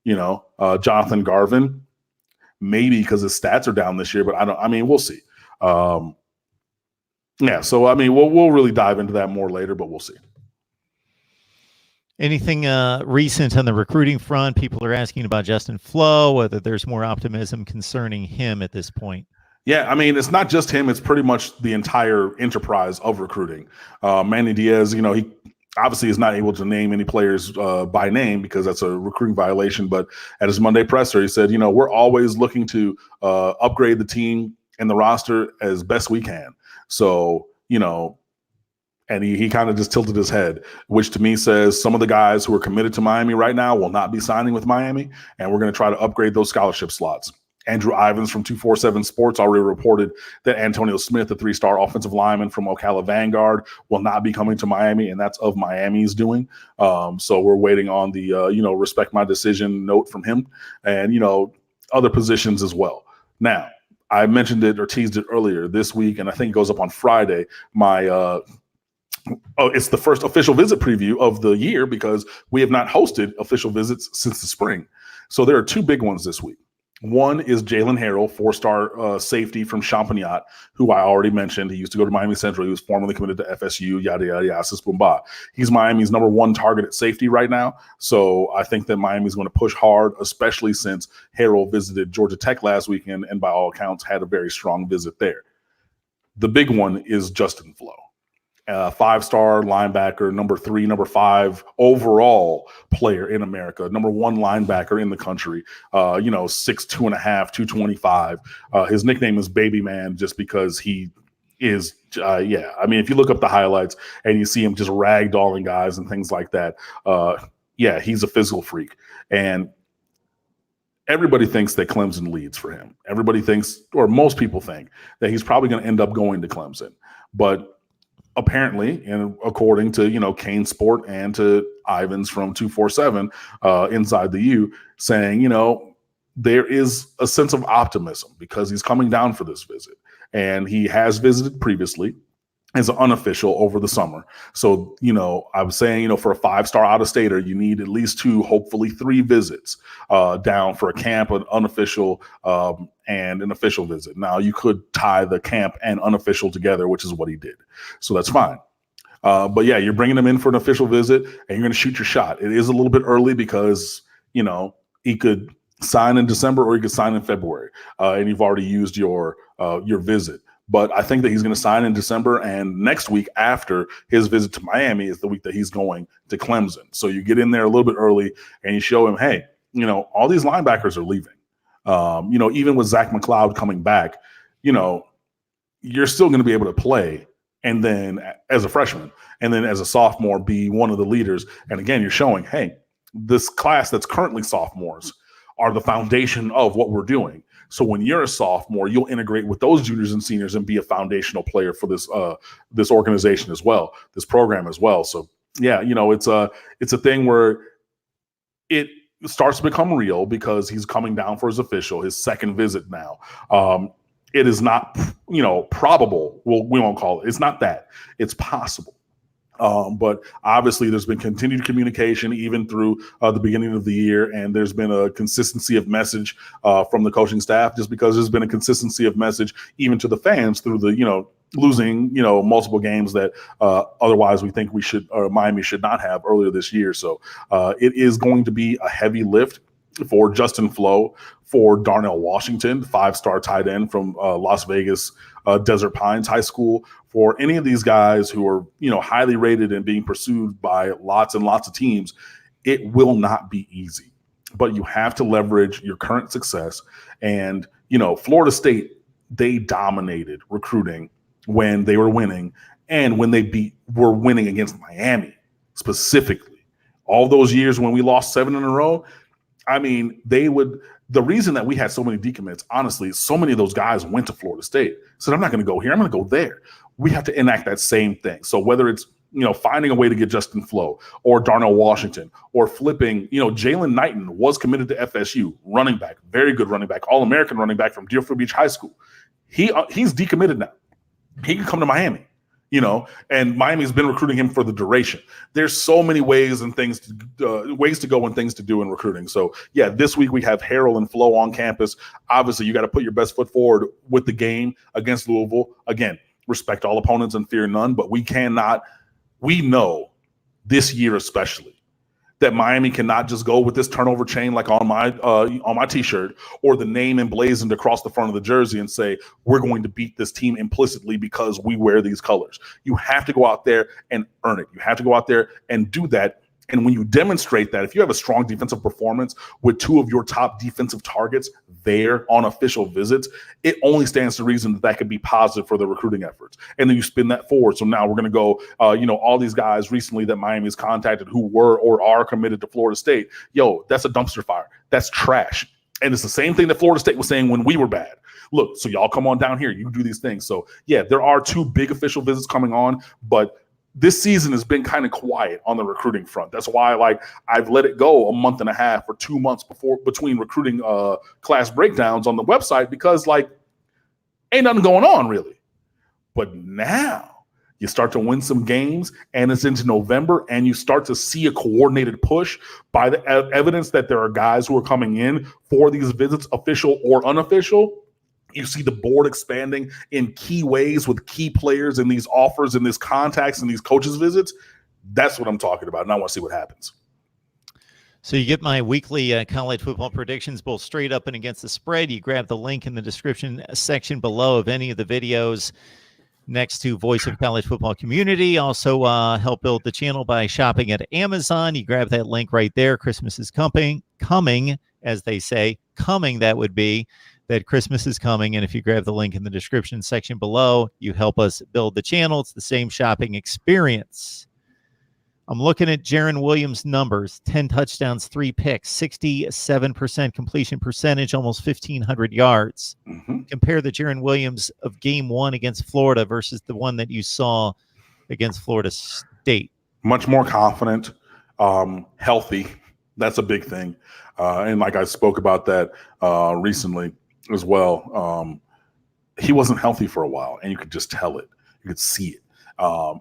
Jonathan Garvin, maybe because his stats are down this year, but we'll see. So we'll really dive into that more later, but we'll see. Anything recent on the recruiting front? People are asking about Justin Flo, whether there's more optimism concerning him at this point. Yeah, it's not just him. It's pretty much the entire enterprise of recruiting. Manny Diaz, he obviously is not able to name any players by name because that's a recruiting violation. But at his Monday presser, he said, we're always looking to upgrade the team and the roster as best we can. So, and he kind of just tilted his head, which to me says some of the guys who are committed to Miami right now will not be signing with Miami, and we're going to try to upgrade those scholarship slots. Andrew Ivins from 247 Sports already reported that Antonio Smith, the 3-star offensive lineman from Ocala Vanguard, will not be coming to Miami, and that's of Miami's doing. So we're waiting on the, respect my decision note from him and, other positions as well. Now, I mentioned it or teased it earlier this week, and I think it goes up on Friday. It's the first official visit preview of the year because we have not hosted official visits since the spring. So there are two big ones this week. One is Jalen Harrell, 4-star safety from Champagnat, who I already mentioned. He used to go to Miami Central. He was formerly committed to FSU, yada, yada, yada, sis, boom, bah. He's Miami's number one target at safety right now. So I think that Miami's going to push hard, especially since Harrell visited Georgia Tech last weekend and by all accounts had a very strong visit there. The big one is Justin Flo. 5-star linebacker, number 3, number 5 overall player in America, number 1 linebacker in the country, 6'2.5", 225. His nickname is Baby Man just because he is, if you look up the highlights and you see him just ragdolling guys and things like that, he's a physical freak. And everybody thinks that Clemson leads for him. Everybody thinks, or most people think, that he's probably going to end up going to Clemson. But apparently, and according to Kane Sport and to Ivins from 247 inside the U, saying there is a sense of optimism because he's coming down for this visit, and he has visited previously as an unofficial over the summer. So I was saying for a 5-star out-of-stater, you need at least 2, hopefully 3 visits down for a camp, an unofficial, and an official visit. Now you could tie the camp and unofficial together, which is what he did. So that's fine. But yeah, you're bringing him in for an official visit and you're going to shoot your shot. It is a little bit early because, he could sign in December or he could sign in February. And you've already used your visit. But I think that he's going to sign in December, and next week after his visit to Miami is the week that he's going to Clemson. So you get in there a little bit early and you show him, hey, all these linebackers are leaving. Even with Zach McLeod coming back, you're still going to be able to play, and then as a freshman, and then as a sophomore, be one of the leaders. And again, you're showing, hey, this class that's currently sophomores are the foundation of what we're doing. So when you're a sophomore, you'll integrate with those juniors and seniors and be a foundational player for this organization as well, this program as well. So yeah, it's a thing where it starts to become real because he's coming down for his second visit now. It is not, probable. Well, we won't call it. It's not that. It's possible. But obviously there's been continued communication even through the beginning of the year, and there's been a consistency of message from the coaching staff, just because there's been a consistency of message even to the fans through the, losing, multiple games that otherwise we think we should, or Miami should not have earlier this year. So it is going to be a heavy lift for Justin Flo, for Darnell Washington, 5-star tight end from Las Vegas Desert Pines High School, for any of these guys who are, highly rated and being pursued by lots and lots of teams. It will not be easy, but you have to leverage your current success. And, Florida State, they dominated recruiting when they were winning and when they were winning against Miami specifically. All those years when we lost 7 in a row, the reason that we had so many decommits, honestly, so many of those guys went to Florida State. Said, I'm not going to go here. I'm going to go there. We have to enact that same thing. So whether it's, finding a way to get Justin Flo or Darnell Washington, or flipping, Jalen Knighton was committed to FSU, running back, very good running back, All-American running back from Deerfield Beach High School. He's decommitted now. He can come to Miami. and Miami's been recruiting him for the duration. There's so many ways and things ways to go and things to do in recruiting. So yeah, this week we have Harold and Flo on campus. Obviously, you got to put your best foot forward with the game against Louisville. Again, respect all opponents and fear none, but we know this year especially that Miami cannot just go with this turnover chain like on my T-shirt or the name emblazoned across the front of the jersey and say, we're going to beat this team implicitly because we wear these colors. You have to go out there and earn it. You have to go out there and do that. And when you demonstrate that, if you have a strong defensive performance with two of your top defensive targets there on official visits, it only stands to reason that could be positive for the recruiting efforts. And then you spin that forward. So now we're going to go, all these guys recently that Miami's contacted who were or are committed to Florida State. Yo, that's a dumpster fire. That's trash. And it's the same thing that Florida State was saying when we were bad. Look, so y'all come on down here. You do these things. So yeah, there are two big official visits coming on, but this season has been kind of quiet on the recruiting front. That's why, I've let it go a month and a half or 2 months between recruiting class breakdowns on the website because, ain't nothing going on really. But now you start to win some games, and it's into November, and you start to see a coordinated push by the evidence that there are guys who are coming in for these visits, official or unofficial. You see the board expanding in key ways with key players and these offers and these contacts and these coaches' visits. That's what I'm talking about, and I want to see what happens. So you get my weekly college football predictions, both straight up and against the spread. You grab the link in the description section below of any of the videos next to Voice of College Football Community. Also help build the channel by shopping at Amazon. You grab that link right there. Christmas is coming, as they say. That would be. That Christmas is coming, and if you grab the link in the description section below, you help us build the channel. It's the same shopping experience. I'm looking at Jaron Williams' numbers: 10 touchdowns, 3 picks, 67% completion percentage, almost 1,500 yards. Mm-hmm. Compare the Jaron Williams of Game 1 against Florida versus the one that you saw against Florida State. Much more confident, healthy. That's a big thing. And like I spoke about that recently as well. He wasn't healthy for a while, and you could just tell it. You could see it.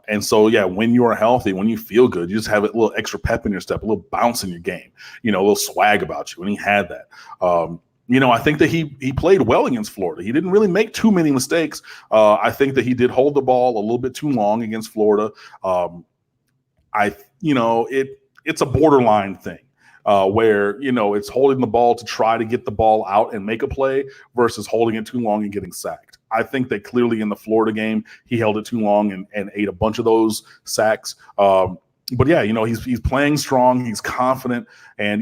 And so, yeah, when you are healthy, when you feel good, you just have a little extra pep in your step, a little bounce in your game, a little swag about you. And he had that. I think that he played well against Florida. He didn't really make too many mistakes. I think that he did hold the ball a little bit too long against Florida. It's a borderline thing. Where, it's holding the ball to try to get the ball out and make a play versus holding it too long and getting sacked. I think that clearly in the Florida game, he held it too long and ate a bunch of those sacks. But yeah, he's playing strong. He's confident, and,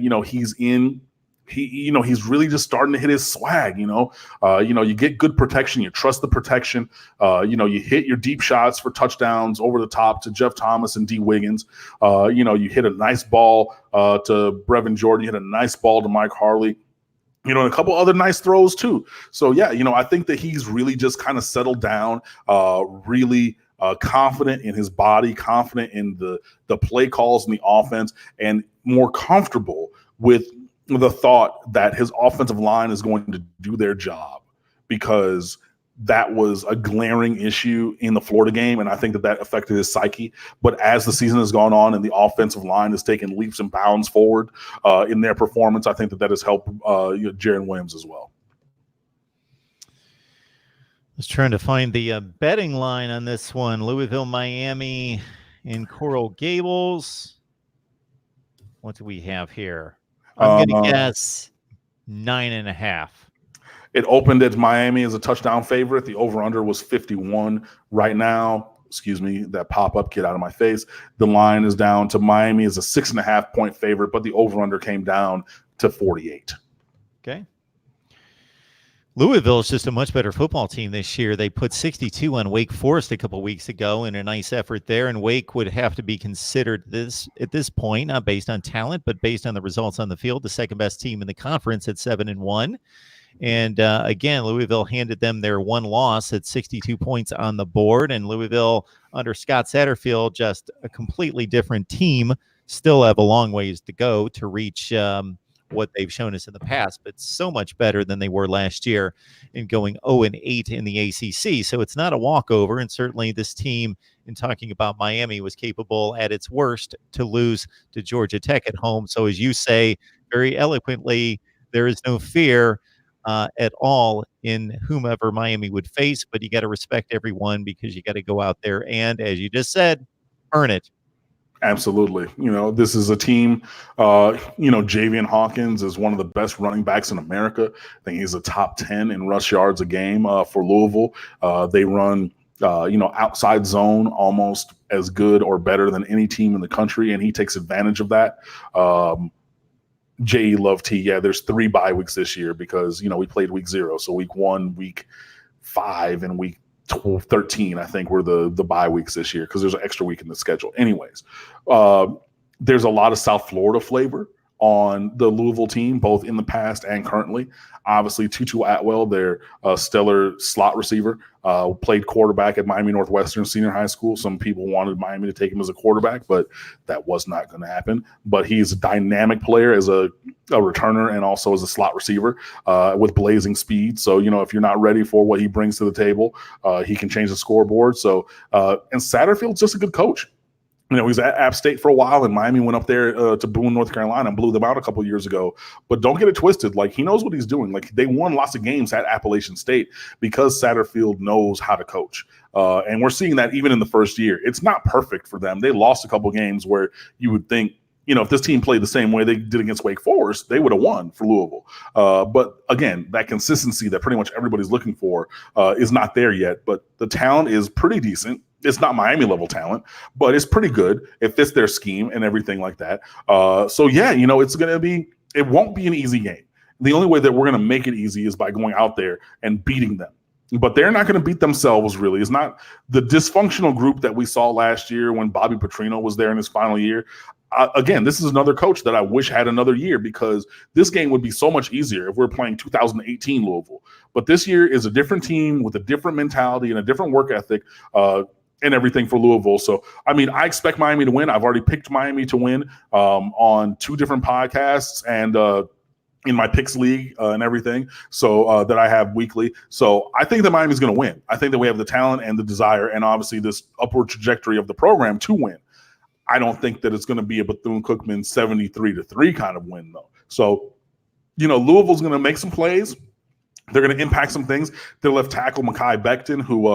he's really just starting to hit his swag. You get good protection. You trust the protection. You hit your deep shots for touchdowns over the top to Jeff Thomas and D Wiggins. You hit a nice ball to Breven Jordan. You hit a nice ball to Mike Harley. And a couple other nice throws too. So yeah, I think that he's really just kind of settled down, really confident in his body, confident in the play calls and the offense, and more comfortable with the thought that his offensive line is going to do their job, because that was a glaring issue in the Florida game, and I think that affected his psyche. But as the season has gone on and the offensive line has taken leaps and bounds forward in their performance, I think that has helped Jaron Williams as well. I was trying to find the betting line on this one. Louisville, Miami, and Coral Gables. What do we have here? I'm going to guess 9.5. It opened at Miami as a touchdown favorite. The over-under was 51. Right now, excuse me, that pop-up, get out of my face. The line is down to Miami as a 6.5-point favorite, but the over-under came down to 48. Okay. Louisville is just a much better football team this year. They put 62 on Wake Forest a couple weeks ago in a nice effort there, and Wake would have to be considered at this point, not based on talent, but based on the results on the field, the second best team in the conference at 7-1. And again, Louisville handed them their one loss at 62 points on the board, and Louisville under Scott Satterfield, just a completely different team, still have a long ways to go to reach what they've shown us in the past, but so much better than they were last year in going 0-8 in the ACC. So it's not a walkover. And certainly this team, in talking about Miami, was capable at its worst to lose to Georgia Tech at home. So as you say very eloquently, there is no fear at all in whomever Miami would face, but you got to respect everyone because you got to go out there and, as you just said, earn it. Absolutely. This is a team, Javian Hawkins is one of the best running backs in America. I think he's a top 10 in rush yards a game for Louisville. They run, outside zone almost as good or better than any team in the country, and he takes advantage of that. J.E. Love T, there's 3 bye weeks this year because, we played week 0. So week 1, week 5, and week 13, I think, were the bye weeks this year because there's an extra week in the schedule. Anyways, there's a lot of South Florida flavor on the Louisville team, both in the past and currently. Obviously, Tutu Atwell, their stellar slot receiver, played quarterback at Miami Northwestern Senior High School. Some people wanted Miami to take him as a quarterback, but that was not going to happen. But he's a dynamic player as a returner and also as a slot receiver with blazing speed. So, if you're not ready for what he brings to the table, he can change the scoreboard. So, and Satterfield's just a good coach. He was at App State for a while, and Miami went up there to Boone, North Carolina, and blew them out a couple of years ago. But don't get it twisted. He knows what he's doing. They won lots of games at Appalachian State because Satterfield knows how to coach. And we're seeing that even in the first year. It's not perfect for them. They lost a couple of games where you would think, if this team played the same way they did against Wake Forest, they would have won for Louisville. But again, that consistency that pretty much everybody's looking for is not there yet. But the talent is pretty decent. It's not Miami level talent, but it's pretty good. It fits their scheme and everything like that. It won't be an easy game. The only way that we're going to make it easy is by going out there and beating them. But they're not going to beat themselves, really. It's not the dysfunctional group that we saw last year when Bobby Petrino was there in his final year. Again, this is another coach that I wish had another year because this game would be so much easier if we're playing 2018 Louisville. But this year is a different team with a different mentality and a different work ethic and everything for Louisville. So, I expect Miami to win. I've already picked Miami to win on 2 different podcasts and in my picks league and everything. So that I have weekly. So I think that Miami's going to win. I think that we have the talent and the desire and obviously this upward trajectory of the program to win. I don't think that it's going to be a Bethune-Cookman 73-3 kind of win, though. So, Louisville's going to make some plays. They're going to impact some things. Their left tackle, Mekhi Becton, who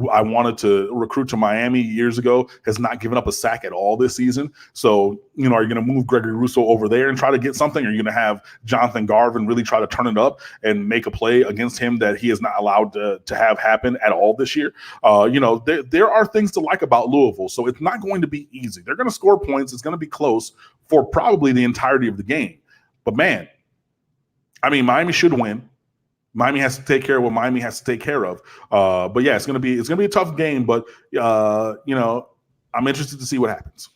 I wanted to recruit to Miami years ago, has not given up a sack at all this season. So, are you going to move Gregory Rousseau over there and try to get something? Or are you going to have Jonathan Garvin really try to turn it up and make a play against him that he is not allowed to have happen at all this year? There are things to like about Louisville. So it's not going to be easy. They're going to score points. It's going to be close for probably the entirety of the game. But, man, Miami should win. Miami has to take care of what Miami has to take care of. But yeah, it's gonna be a tough game. But I'm interested to see what happens.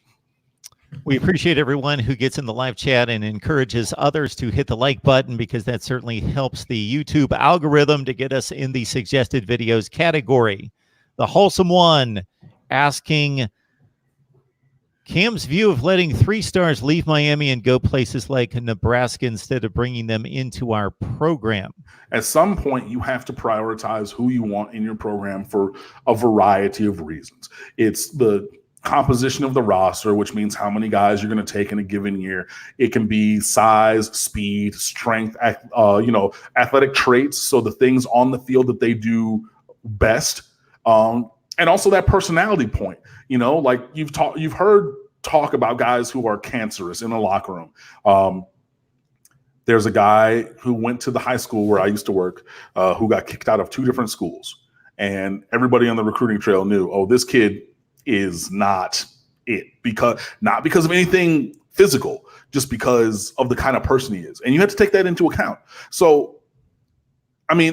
We appreciate everyone who gets in the live chat and encourages others to hit the like button because that certainly helps the YouTube algorithm to get us in the suggested videos category. The Wholesome One asking Cam's view of letting 3 stars leave Miami and go places like Nebraska instead of bringing them into our program. At some point, you have to prioritize who you want in your program for a variety of reasons. It's the composition of the roster, which means how many guys you're going to take in a given year. It can be size, speed, strength, athletic traits. So the things on the field that they do best. And also that personality point, you've heard talk about guys who are cancerous in the locker room. There's a guy who went to the high school where I used to work, who got kicked out of 2 different schools. And everybody on the recruiting trail knew, this kid is not it, not because of anything physical, just because of the kind of person he is. And you have to take that into account. So,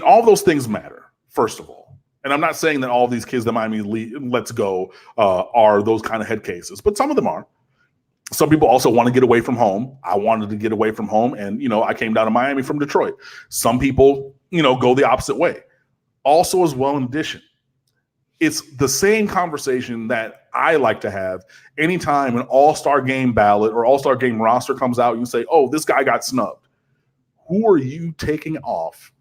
all those things matter, first of all. And I'm not saying that all these kids that Miami lets go are those kind of head cases, but some of them are. Some people also want to get away from home. I wanted to get away from home, and, I came down to Miami from Detroit. Some people, go the opposite way. Also, as well, in addition, it's the same conversation that I like to have anytime an all-star game ballot or all-star game roster comes out. You say, this guy got snubbed. who are you taking off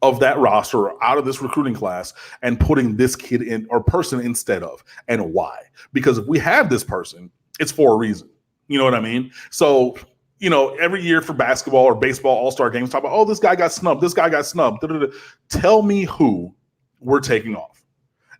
of that roster or out of this recruiting class and putting this kid in or person instead of, and why? Because if we have this person, it's for a reason. You know what I mean? So, every year for basketball or baseball all-star games, talk about, oh, this guy got snubbed. This guy got snubbed. Da-da-da. Tell me who we're taking off.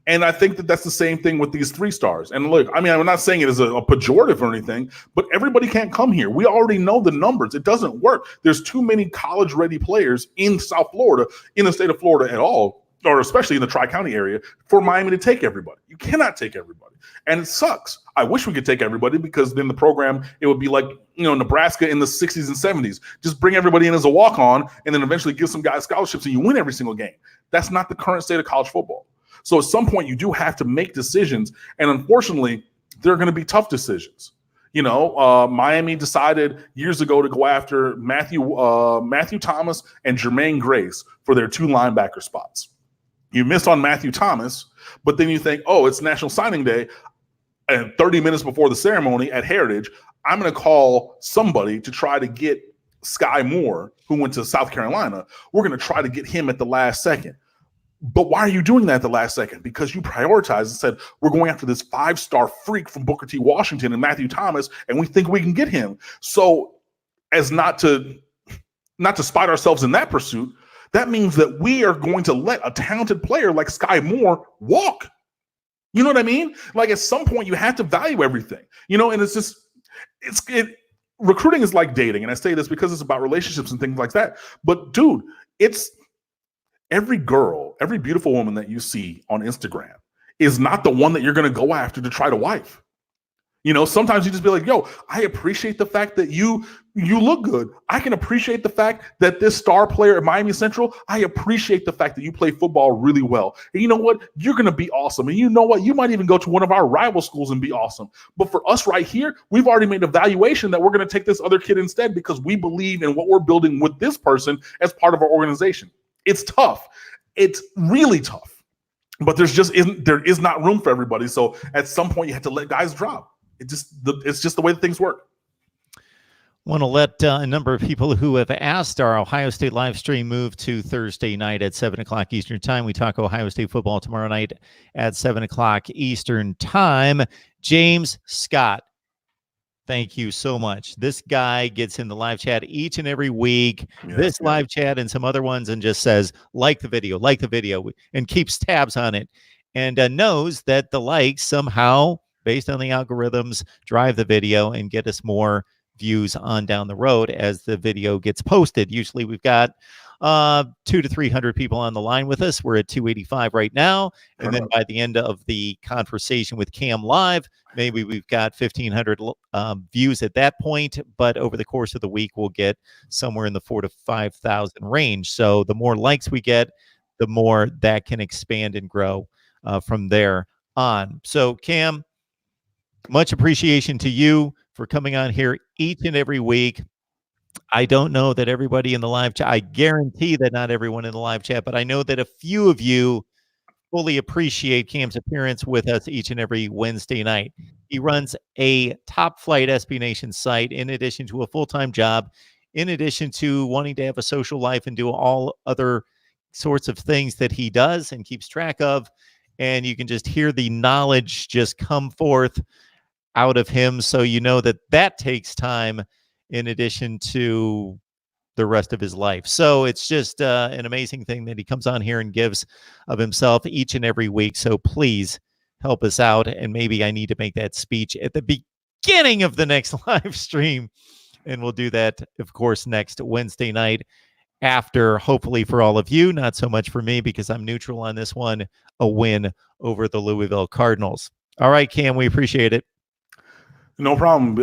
And I think that that's the same thing with these 3 stars. And look, I mean, I'm not saying it as a pejorative or anything, but everybody can't come here. We already know the numbers. It doesn't work. There's too many college-ready players in South Florida, in the state of Florida at all, or especially in the Tri-County area, for Miami to take everybody. You cannot take everybody. And it sucks. I wish we could take everybody, because then the program, it would be like, Nebraska in the 60s and 70s. Just bring everybody in as a walk-on and then eventually give some guys scholarships and you win every single game. That's not the current state of college football. So at some point, you do have to make decisions. And unfortunately, they're going to be tough decisions. Miami decided years ago to go after Matthew Thomas and Jermaine Grace for their 2 linebacker spots. You missed on Matthew Thomas, but then you think, oh, it's National Signing Day. And 30 minutes before the ceremony at Heritage, I'm going to call somebody to try to get Sky Moore, who went to South Carolina. We're going to try to get him at the last second. But why are you doing that at the last second? Because you prioritized and said, we're going after this 5-star freak from Booker T. Washington and Matthew Thomas, and we think we can get him. So as not to spite ourselves in that pursuit, that means that we are going to let a talented player like Sky Moore walk. You know what I mean? Like, at some point, you have to value everything. And it's just, recruiting is like dating. And I say this because it's about relationships and things like that. But dude, it's every girl, every beautiful woman that you see on Instagram is not the one that you're going to go after to try to wife. Sometimes you just be like, yo, I appreciate the fact that you look good. I can appreciate the fact that this star player at Miami Central, I appreciate the fact that you play football really well. And you know what? You're going to be awesome. And you know what? You might even go to one of our rival schools and be awesome. But for us right here, we've already made a valuation that we're going to take this other kid instead because we believe in what we're building with this person as part of our organization. It's tough. It's really tough. But there is not room for everybody. So at some point, you have to let guys drop. It's just the way that things work. Want to let a number of people who have asked our Ohio State live stream move to Thursday night at 7 o'clock Eastern time. We talk Ohio State football tomorrow night at 7 o'clock Eastern time. James Scott, thank you so much. This guy gets in the live chat each and every week, live chat and some other ones, and just says, like the video, and keeps tabs on it, and knows that the likes somehow, based on the algorithms, drive the video and get us more views on down the road as the video gets posted. Usually we've got 200 to 300 people on the line with us. We're at 285 right now. And then by the end of the conversation with Cam Live, maybe we've got 1,500 views at that point. But over the course of the week, we'll get somewhere in the 4,000 to 5,000 range. So the more likes we get, the more that can expand and grow from there on. So Cam, much appreciation to you for coming on here each and every week. I don't know that everybody in the live chat, I guarantee that not everyone in the live chat, but I know that a few of you fully appreciate Cam's appearance with us each and every Wednesday night. He runs a top flight SB Nation site in addition to a full-time job, in addition to wanting to have a social life and do all other sorts of things that he does and keeps track of. And you can just hear the knowledge just come forth out of him. So you know that takes time in addition to the rest of his life. So it's just an amazing thing that he comes on here and gives of himself each and every week. So please help us out. And maybe I need to make that speech at the beginning of the next live stream. And we'll do that, of course, next Wednesday night after, hopefully for all of you, not so much for me because I'm neutral on this one, a win over the Louisville Cardinals. All right, Cam, we appreciate it. No problem.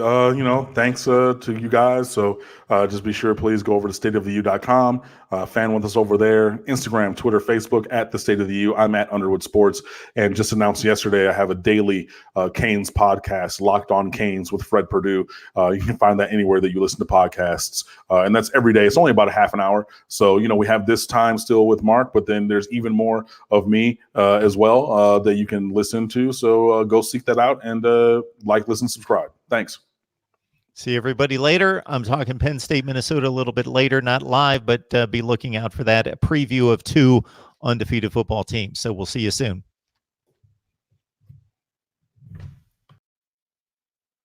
Thanks to you guys. So just be sure, please go over to stateoftheu.com. Fan with us over there. Instagram, Twitter, Facebook at the State of the U. I'm at Underwood Sports. And just announced yesterday, I have a daily Canes podcast, Locked on Canes with Fred Perdue. You can find that anywhere that you listen to podcasts. And that's every day. It's only about a half an hour. So, we have this time still with Mark, but then there's even more of me as well that you can listen to. So go seek that out and like, listen, subscribe. Thanks. See everybody later. I'm talking Penn State, Minnesota a little bit later, not live, but be looking out for that preview of 2 undefeated football teams. So we'll see you soon.